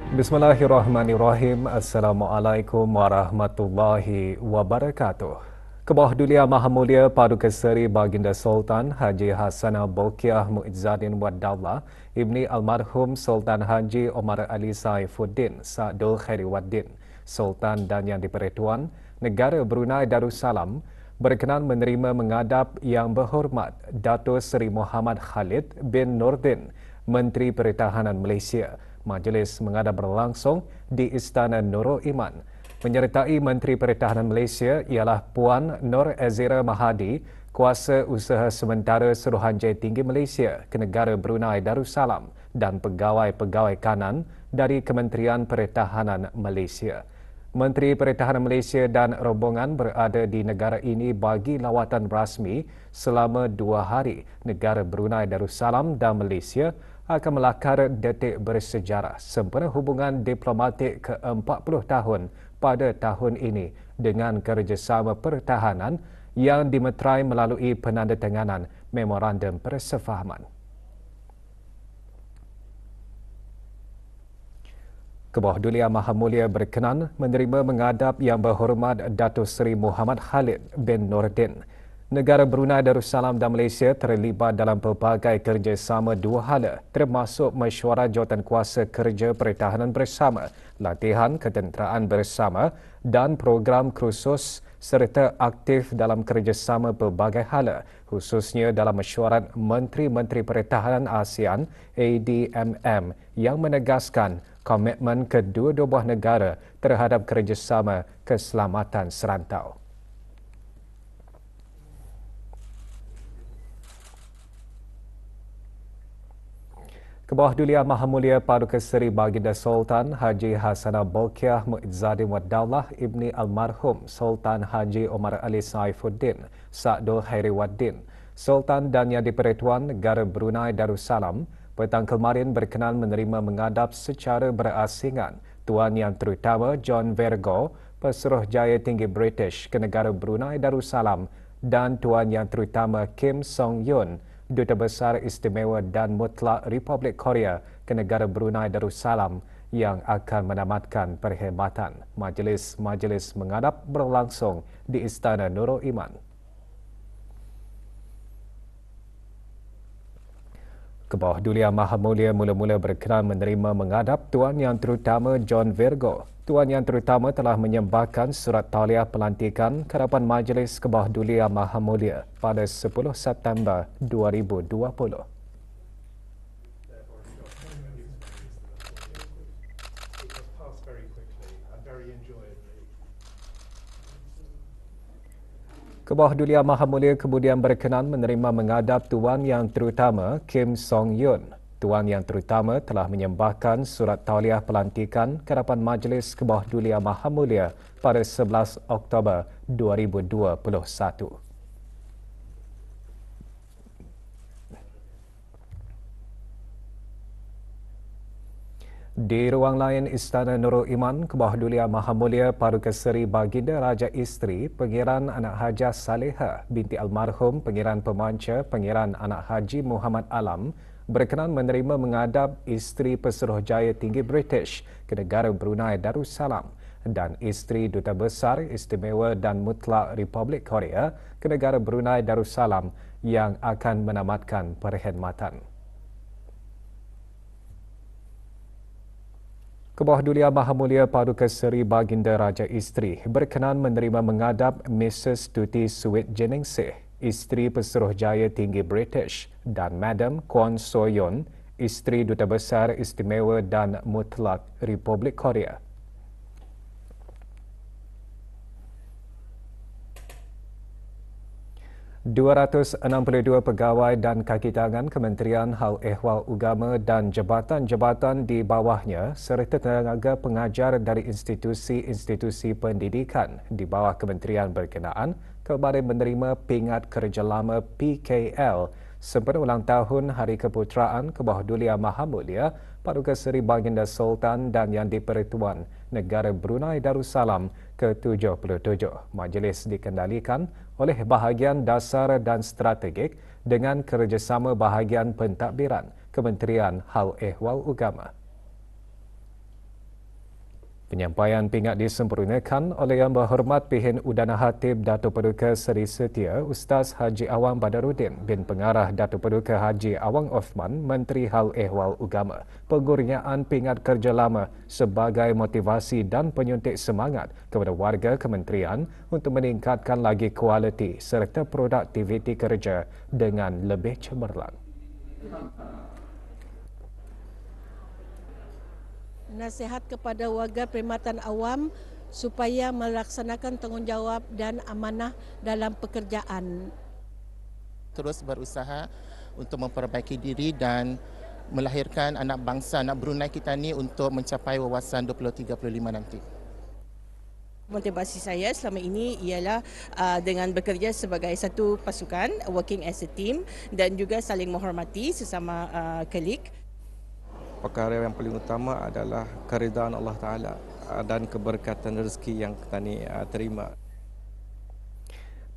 Bismillahirrahmanirrahim. Assalamualaikum warahmatullahi wabarakatuh. Kebawah Dulia Maha Mulia Paduka Seri Baginda Sultan Haji Hasanah Bolkiah Muizzadin Waddallah Ibni Almarhum Sultan Haji Omar Ali Saifuddin Sa'dul Khairi Waddin Sultan dan Yang di-Pertuan Negara Brunei Darussalam berkenan menerima menghadap Yang Berhormat Dato' Seri Muhammad Khalid bin Nordin, Menteri Pertahanan Malaysia. Majlis menghadap berlangsung di Istana Nurul Iman. Menyertai Menteri Pertahanan Malaysia ialah Puan Nur Azira Mahadi, Kuasa Usaha Sementara Suruhanjaya Tinggi Malaysia ke Negara Brunei Darussalam dan pegawai-pegawai kanan dari Kementerian Pertahanan Malaysia. Menteri Pertahanan Malaysia dan rombongan berada di negara ini bagi lawatan rasmi selama 2 hari. Negara Brunei Darussalam dan Malaysia akan melakar detik bersejarah sempena hubungan diplomatik ke-40 tahun pada tahun ini dengan kerjasama pertahanan yang dimeterai melalui penandatanganan Memorandum Persefahaman. Kebawah Dulia Maha Mulia berkenan menerima menghadap Yang Berhormat Dato' Seri Muhammad Khalid bin Nordin. Negara Brunei Darussalam dan Malaysia terlibat dalam pelbagai kerjasama 2 hala termasuk mesyuarat jawatankuasa kerja pertahanan bersama, latihan ketenteraan bersama dan program khusus serta aktif dalam kerjasama pelbagai hala khususnya dalam mesyuarat Menteri-Menteri Pertahanan ASEAN ADMM yang menegaskan komitmen kedua-dua negara terhadap kerjasama keselamatan serantau. Kebawah Dulia Maha Mulia Paduka Seri Baginda Sultan Haji Hasanah Bolkiah Muizzadin Waddallah Ibni Almarhum Sultan Haji Omar Ali Saifuddin Sa'dul Khairi Waddin Sultan dan Yang di-Pertuan Negara Brunei Darussalam petang kemarin berkenan menerima menghadap secara berasingan Tuan Yang Terutama John Vergo, Pesuruhjaya Tinggi British ke Negara Brunei Darussalam dan Tuan Yang Terutama Kim Song Yun, Duta Besar Istimewa dan Mutlak Republik Korea ke Negara Brunei Darussalam yang akan menamatkan perkhidmatan. Majlis menghadap berlangsung di Istana Nurul Iman. Kebawah Dulia Maha Mulia mula-mula berkenan menerima menghadap Tuan Yang Terutama John Vergo. Tuan Yang Terutama telah menyembahkan surat tauliah pelantikan ke hadapan Majlis Kebawah Dulia Maha Mulia pada 10 September 2020. Kebawah Dulia Maha Mulia kemudian berkenan menerima menghadap Tuan Yang Terutama Kim Song Yun. Tuan Yang Terutama telah menyembahkan surat tauliah pelantikan ke hadapan Majlis Kebawah Dulia Maha Mulia pada 11 Oktober 2021. Di ruang lain Istana Nurul Iman, Kebawah Dulia Maha Mulia Paduka Seri Baginda Raja Isteri Pangeran Anak Hajah Saleha binti Almarhum Pangeran Pemanca Pangeran Anak Haji Muhammad Alam berkenan menerima menghadap Isteri Pesuruhjaya Tinggi British ke Negara Brunei Darussalam dan Isteri Duta Besar Istimewa dan Mutlak Republik Korea ke Negara Brunei Darussalam yang akan menamatkan perkhidmatan. Kebawah Dulia Maha Mulia Paduka Seri Baginda Raja Isteri berkenan menerima menghadap Mrs. Tuti Suit Jeningsih, Isteri Pesuruhjaya Tinggi British dan Madam Kwon So-yeon, Isteri Duta Besar Istimewa dan Mutlak Republik Korea. ...262 pegawai dan kaki tangan Kementerian Hal Ehwal Agama dan jabatan-jabatan di bawahnya serta tenaga pengajar dari institusi-institusi pendidikan di bawah kementerian berkenaan kembali menerima pingat kerja lama PKL sempena ulang tahun Hari Keputeraan Kebawah Dulia Maha Mulia Paduka Seri Baginda Sultan dan Yang di-Pertuan Negara Brunei Darussalam ke-77. Majlis dikendalikan oleh Bahagian Dasar dan Strategik dengan kerjasama Bahagian Pentadbiran Kementerian Hal Ehwal Agama. Penyampaian pingat disempurnakan oleh Yang Berhormat Pihin Udana Hatib Datuk Paduka Seri Setia Ustaz Haji Awang Badarudin bin Pengarah Datuk Paduka Haji Awang Othman Menteri Hal Ehwal Agama. Pengurniaan pingat kerja lama sebagai motivasi dan penyuntik semangat kepada warga kementerian untuk meningkatkan lagi kualiti serta produktiviti kerja dengan lebih cemerlang. Nasihat kepada warga perkhidmatan awam supaya melaksanakan tanggungjawab dan amanah dalam pekerjaan. Terus berusaha untuk memperbaiki diri dan melahirkan anak bangsa, anak Brunei kita ni untuk mencapai wawasan 2035 nanti. Motivasi saya selama ini ialah dengan bekerja sebagai satu pasukan, working as a team, dan juga saling menghormati sesama kolik. Perkara yang paling utama adalah keridaan Allah Ta'ala dan keberkatan rezeki yang kita terima.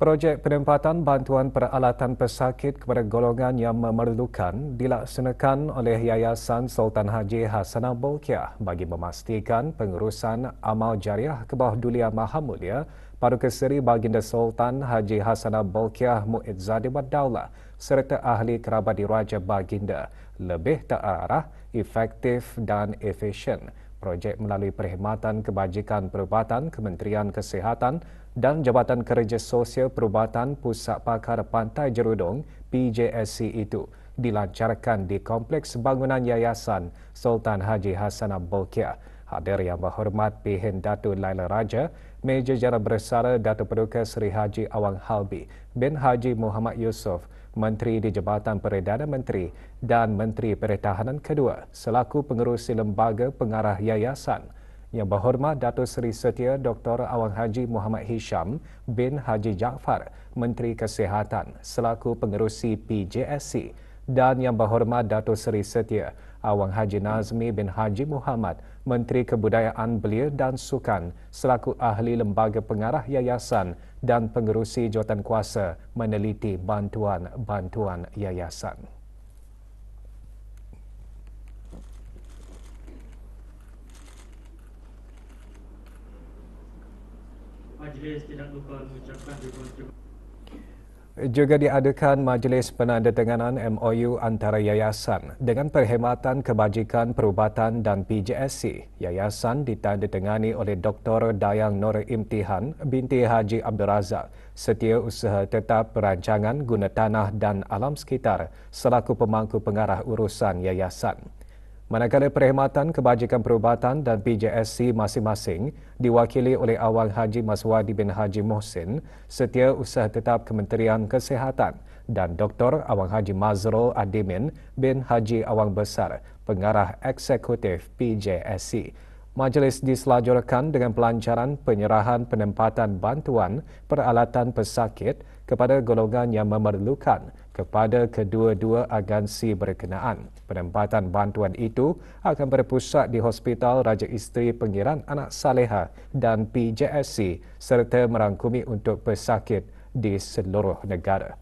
Projek penempatan bantuan peralatan pesakit kepada golongan yang memerlukan dilaksanakan oleh Yayasan Sultan Haji Hassanah Bolkiah bagi memastikan pengurusan amal jariah ke bawah Dulia Maha Mulia Paduka Seri Baginda Sultan Haji Hassanah Bolkiah Muizzadin Wad Daulah serta ahli kerabat diraja Baginda lebih terarah, efektif dan efisien. Projek melalui perkhidmatan kebajikan perubatan Kementerian Kesihatan dan Jabatan Kerja Sosial Perubatan Pusat Pakar Pantai Jerudong PJSC itu dilancarkan di Kompleks Bangunan Yayasan Sultan Haji Hassanah Bolkiah. Hadir Yang Berhormat Pihin Datuk Laila Raja, Meja Jara Bersara Datuk Paduka Seri Haji Awang Halbi bin Haji Muhammad Yusof, Menteri di Jabatan Perdana Menteri dan Menteri Pertahanan kedua selaku pengerusi lembaga pengarah yayasan. Yang Berhormat Datuk Seri Setia Dr. Awang Haji Muhammad Hisham bin Haji Jaafar, Menteri Kesihatan selaku pengerusi PJSC, dan Yang Berhormat Datuk Seri Setia Awang Haji Nazmi bin Haji Muhammad, Menteri Kebudayaan Belia dan Sukan selaku ahli lembaga pengarah yayasan dan pengerusi jawatan kuasa meneliti bantuan-bantuan yayasan. Majlis tidak lupa mengucapkan terima Juga diadakan majlis penandatanganan MOU antara yayasan dengan Perkhidmatan Kebajikan Perubatan dan PJSC. Yayasan ditandatangani oleh Dr. Dayang Nur Imtihan binti Haji Abdul Razak, Setiausaha Tetap Perancangan Guna Tanah dan Alam Sekitar selaku pemangku pengarah urusan yayasan. Manakala Perkhidmatan Kebajikan Perubatan dan PJSC masing-masing diwakili oleh Awang Haji Maswadi bin Haji Mohsin, Setiausaha Tetap Kementerian Kesihatan, dan Dr. Awang Haji Mazrul Adimin bin Haji Awang Besar, Pengarah Eksekutif PJSC. Majlis diselajurkan dengan pelancaran penyerahan penempatan bantuan peralatan pesakit kepada golongan yang memerlukan kepada kedua-dua agensi berkenaan. Penempatan bantuan itu akan berpusat di Hospital Raja Isteri Pengiran Anak Saleha dan PJSC serta merangkumi untuk pesakit di seluruh negara.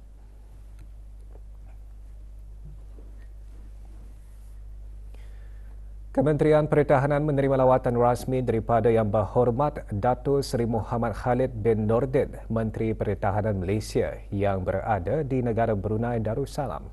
Kementerian Pertahanan menerima lawatan rasmi daripada Yang Berhormat Datuk Seri Muhammad Khalid bin Nordin, Menteri Pertahanan Malaysia yang berada di negara Brunei Darussalam.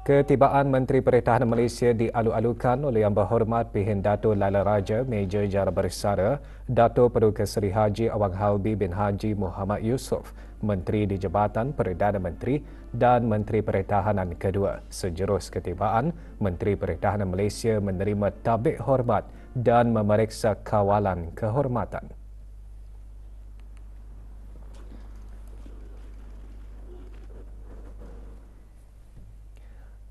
Ketibaan Menteri Pertahanan Malaysia dialu-alukan oleh Yang Berhormat Pihin Datuk Laila Raja, Meja Jara Bersara, Datuk Paduka Seri Haji Awang Halbi bin Haji Muhammad Yusof, Menteri di Jabatan Perdana Menteri dan Menteri Pertahanan kedua. Sejurus ketibaan, Menteri Pertahanan Malaysia menerima tabik hormat dan memeriksa kawalan kehormatan.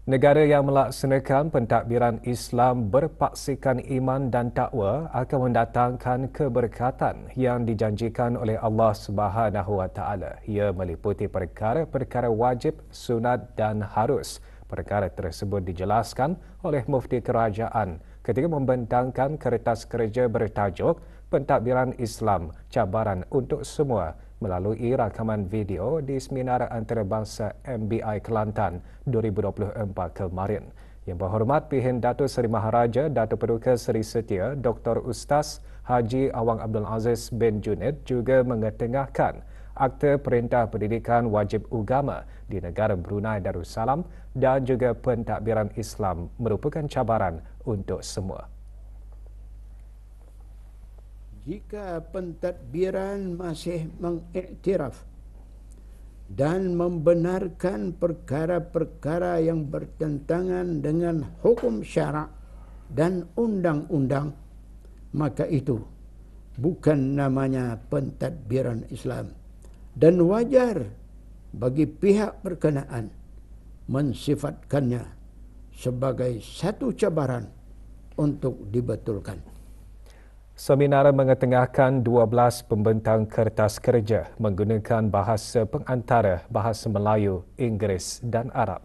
Negara yang melaksanakan pentadbiran Islam berpaksikan iman dan takwa akan mendatangkan keberkatan yang dijanjikan oleh Allah Subhanahu Wa Taala. Ia meliputi perkara-perkara wajib, sunat dan harus. Perkara tersebut dijelaskan oleh Mufti Kerajaan ketika membentangkan kertas kerja bertajuk Pentadbiran Islam Cabaran untuk Semua melalui rakaman video di Seminar Antarabangsa MBI Kelantan 2024 kemarin. Yang Berhormat Pihin Datuk Seri Maharaja Datuk Paduka Seri Setia Dr. Ustaz Haji Awang Abdul Aziz bin Junid juga mengetengahkan Akta Perintah Pendidikan Wajib Ugama di negara Brunei Darussalam dan juga pentadbiran Islam merupakan cabaran untuk semua. Jika pentadbiran masih mengiktiraf dan membenarkan perkara-perkara yang bertentangan dengan hukum syarak dan undang-undang, maka itu bukan namanya pentadbiran Islam. Dan wajar bagi pihak berkenaan mensifatkannya sebagai satu cabaran untuk dibetulkan. Seminar mengetengahkan 12 pembentang kertas kerja menggunakan bahasa pengantara bahasa Melayu, Inggeris dan Arab.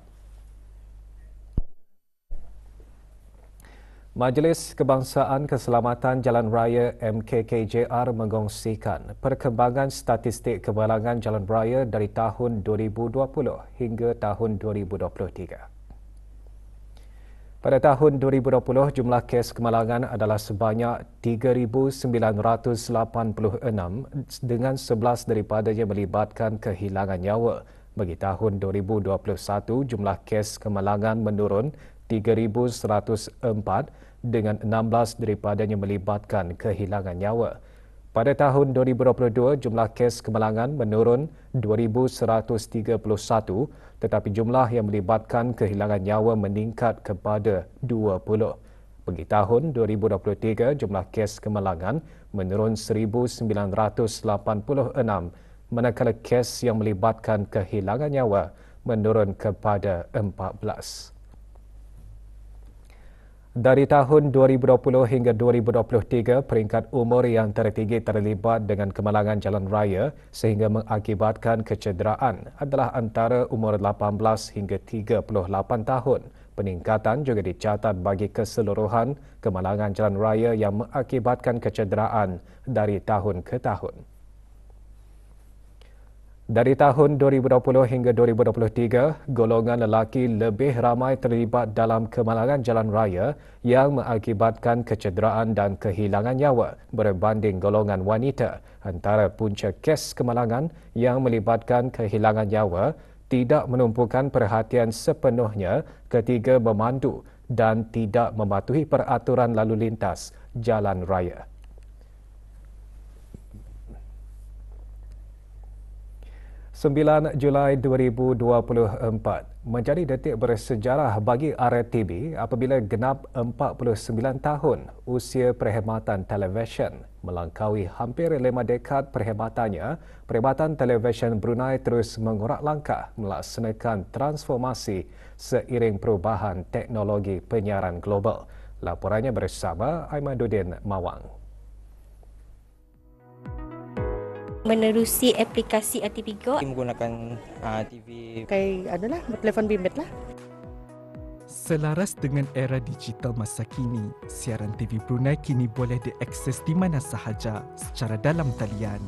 Majlis Kebangsaan Keselamatan Jalan Raya MKKJR mengongsikan perkembangan statistik kemalangan jalan raya dari tahun 2020 hingga tahun 2023. Pada tahun 2020, jumlah kes kemalangan adalah sebanyak 3,986 dengan 11 daripadanya melibatkan kehilangan nyawa. Bagi tahun 2021, jumlah kes kemalangan menurun 3,104 dengan 16 daripadanya melibatkan kehilangan nyawa. Pada tahun 2022, jumlah kes kemalangan menurun 2,131 tetapi jumlah yang melibatkan kehilangan nyawa meningkat kepada 20. Bagi tahun 2023, jumlah kes kemalangan menurun 1,986 manakala kes yang melibatkan kehilangan nyawa menurun kepada 14. Dari tahun 2020 hingga 2023, peringkat umur yang tertinggi terlibat dengan kemalangan jalan raya sehingga mengakibatkan kecederaan adalah antara umur 18 hingga 38 tahun. Peningkatan juga dicatat bagi keseluruhan kemalangan jalan raya yang mengakibatkan kecederaan dari tahun ke tahun. Dari tahun 2020 hingga 2023, golongan lelaki lebih ramai terlibat dalam kemalangan jalan raya yang mengakibatkan kecederaan dan kehilangan nyawa berbanding golongan wanita. Antara punca kes kemalangan yang melibatkan kehilangan nyawa tidak menumpukan perhatian sepenuhnya ketika memandu dan tidak mematuhi peraturan lalu lintas jalan raya. 9 Julai 2024 menjadi detik bersejarah bagi RTB apabila genap 49 tahun usia perkhidmatan televisyen. Melangkaui hampir 5 dekad perkhidmatannya, perkhidmatan televisyen Brunei terus mengorak langkah melaksanakan transformasi seiring perubahan teknologi penyiaran global. Laporannya bersama Aimaduddin Mawang. Menerusi aplikasi RTB Go Menggunakan TV adalah telefon bimbit lah. Selaras dengan era digital masa kini, siaran TV Brunei kini boleh diakses di mana sahaja secara dalam talian.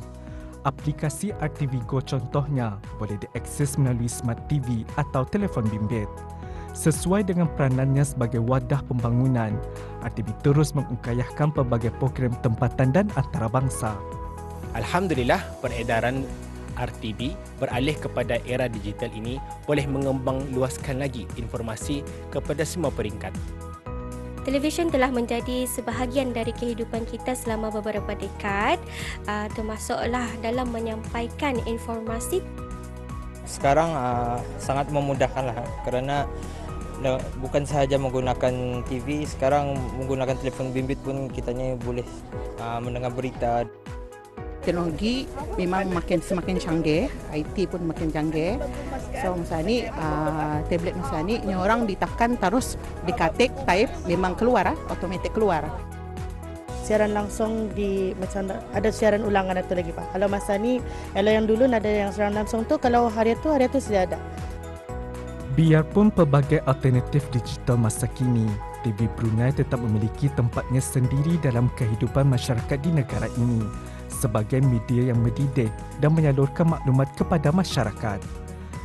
Aplikasi RTV Go contohnya boleh diakses melalui smart TV atau telefon bimbit. Sesuai dengan peranannya sebagai wadah pembangunan, RTB terus mengukayahkan pelbagai program tempatan dan antarabangsa. Alhamdulillah, peredaran RTB beralih kepada era digital ini boleh mengembang luaskan lagi informasi kepada semua peringkat. Televisyen telah menjadi sebahagian dari kehidupan kita selama beberapa dekad, termasuklah dalam menyampaikan informasi. Sekarang sangat memudahkanlah kerana bukan sahaja menggunakan TV, sekarang menggunakan telefon bimbit pun kitanya boleh mendengar berita. Teknologi memang semakin canggih, IT pun makin canggih. So masa ni tablet masa ni orang ditekan terus diketik type memang keluar, automatik keluar. Siaran langsung macam ada siaran ulangan atau lagi Pak. Kalau masa ni, kalau yang dulu ada yang siaran langsung tu, kalau hari tu sudah ada. Biarpun pelbagai alternatif digital masa kini, TV Brunei tetap memiliki tempatnya sendiri dalam kehidupan masyarakat di negara ini sebagai media yang mendidik dan menyalurkan maklumat kepada masyarakat.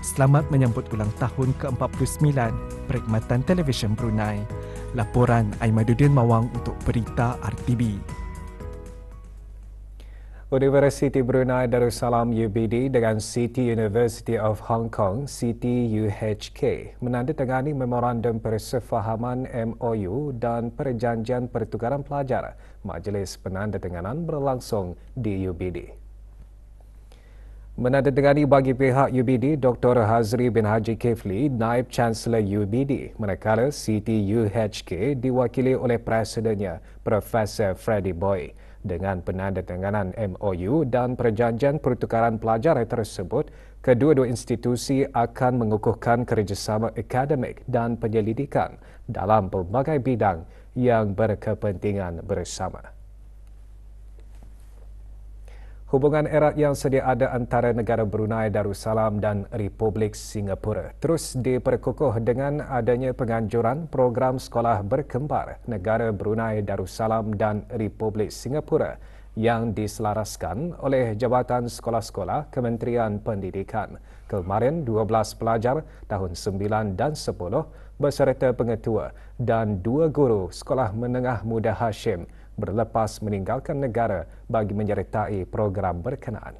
Selamat menyambut ulang tahun ke-49 Perkhidmatan Televisyen Brunei. Laporan Aimaduddin Mawang untuk Berita RTB. Universiti Brunei Darussalam UBD dengan City University of Hong Kong CTUHK menandatangani Memorandum Persefahaman MOU dan Perjanjian Pertukaran Pelajar. Majlis penandatanganan berlangsung di UBD. Menandatangani bagi pihak UBD, Dr. Hazri bin Haji Kifli, Naib Chancellor UBD, manakala CTUHK diwakili oleh Presidennya, Profesor Freddy Boy. Dengan penandatanganan MOU dan Perjanjian Pertukaran Pelajar tersebut, kedua-dua institusi akan mengukuhkan kerjasama akademik dan penyelidikan dalam pelbagai bidang yang berkepentingan bersama. Hubungan erat yang sedia ada antara negara Brunei Darussalam dan Republik Singapura terus diperkukuh dengan adanya penganjuran program sekolah berkembar negara Brunei Darussalam dan Republik Singapura yang diselaraskan oleh Jabatan Sekolah-Sekolah Kementerian Pendidikan. Kemarin 12 pelajar tahun 9 dan 10 beserta pengetua dan 2 guru Sekolah Menengah Muda Hashim berlepas meninggalkan negara bagi menyertai program berkenaan.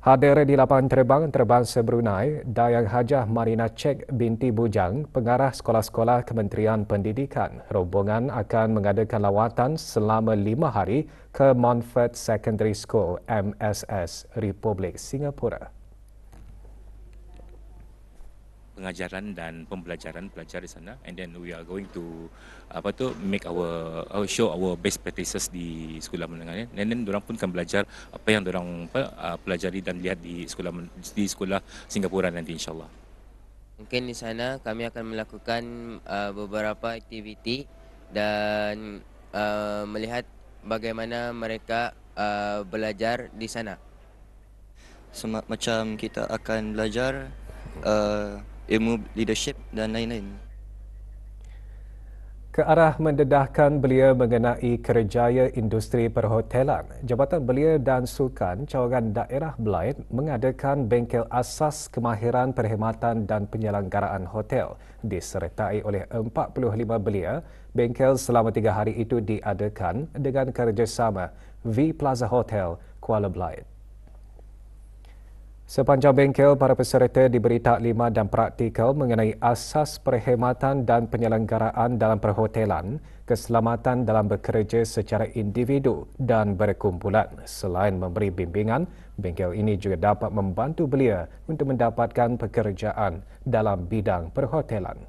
Hadir di lapangan terbang antarabangsa Brunei, Dayang Hajah Marina Cek binti Bujang, pengarah sekolah-sekolah Kementerian Pendidikan. Rombongan akan mengadakan lawatan selama 5 hari ke Montfort Secondary School, MSS, Republik Singapura. Pengajaran dan pembelajaran pelajar di sana, and then we are going to make our show our best practices di sekolah menengah, and then diorang pun akan belajar apa yang diorang pelajari dan lihat di sekolah Singapura nanti insyaallah. Mungkin di sana kami akan melakukan beberapa aktiviti dan melihat bagaimana mereka belajar di sana. Macam kita akan belajar ilmu leadership dan lain-lain. Ke arah mendedahkan belia mengenai kerjaya industri perhotelan, Jabatan Belia dan Sukan Cawangan Daerah Belait mengadakan bengkel asas kemahiran perkhidmatan dan penyelenggaraan hotel. Disertai oleh 45 belia, bengkel selama 3 hari itu diadakan dengan kerjasama V Plaza Hotel, Kuala Belait. Sepanjang bengkel, para peserta diberi taklimat dan praktikal mengenai asas perkhidmatan dan penyelenggaraan dalam perhotelan, keselamatan dalam bekerja secara individu dan berkumpulan. Selain memberi bimbingan, bengkel ini juga dapat membantu belia untuk mendapatkan pekerjaan dalam bidang perhotelan.